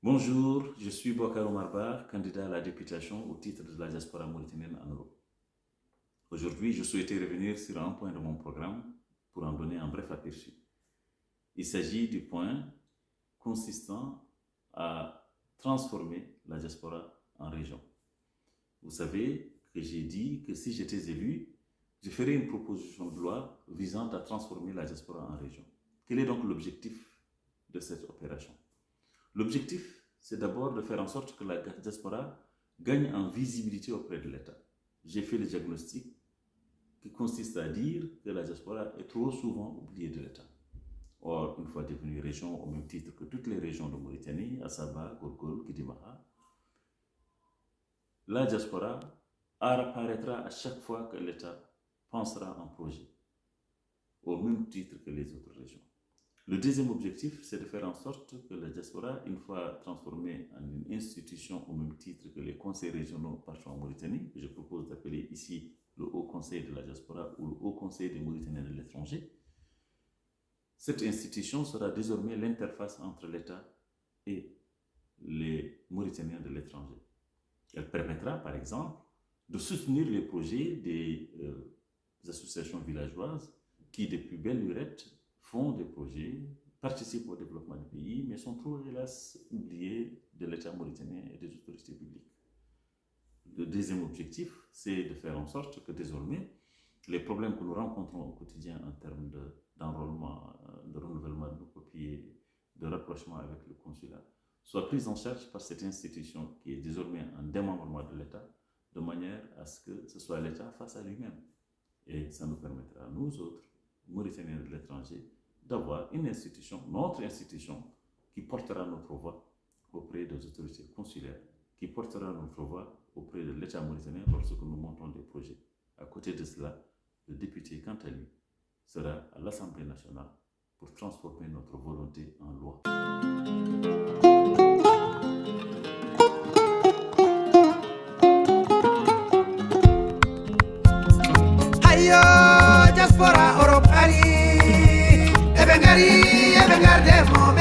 Bonjour, je suis Boubacar Omar Ba, candidat à la députation au titre de la diaspora mauritanienne en Europe. Aujourd'hui, je souhaitais revenir sur un point de mon programme pour en donner un bref aperçu. Il s'agit du point consistant à transformer la diaspora en région. Vous savez que j'ai dit que si j'étais élu, je ferais une proposition de loi visant à transformer la diaspora en région. Quel est donc l'objectif de cette opération? L'objectif, c'est d'abord de faire en sorte que la diaspora gagne en visibilité auprès de l'État. J'ai fait le diagnostic qui consiste à dire que la diaspora est trop souvent oubliée de l'État. Or, une fois devenue région au même titre que toutes les régions de Mauritanie, Assaba, Gorgol, Kidimaha, la diaspora apparaîtra à chaque fois que l'État pensera en projet, au même titre que les autres régions. Le deuxième objectif, c'est de faire en sorte que la diaspora, une fois transformée en une institution au même titre que les conseils régionaux partout en Mauritanie, que je propose d'appeler ici le Haut Conseil de la diaspora ou le Haut Conseil des Mauritaniens de l'étranger, cette institution sera désormais l'interface entre l'État et les Mauritaniens de l'étranger. Elle permettra, par exemple, de soutenir les projets des associations villageoises qui, depuis belle lurette, font des projets, participent au développement du pays, mais sont trop, hélas, oubliés de l'État mauritanien et des autorités publiques. Le deuxième objectif, c'est de faire en sorte que désormais, les problèmes que nous rencontrons au quotidien en termes d'enrôlement, de renouvellement de nos papiers, de rapprochement avec le consulat, soient pris en charge par cette institution qui est désormais un démembrement de l'État, de manière à ce que ce soit l'État face à lui-même. Et ça nous permettra, nous autres, Mauritaniens de l'étranger, d'avoir une institution, notre institution, qui portera notre voix auprès des autorités consulaires, qui portera notre voix auprès de l'État mauritanien lorsque nous montons des projets. À côté de cela, le député, quant à lui, sera à l'Assemblée nationale pour transformer notre volonté en loi. Diaspora Europe ari, e ben garde mo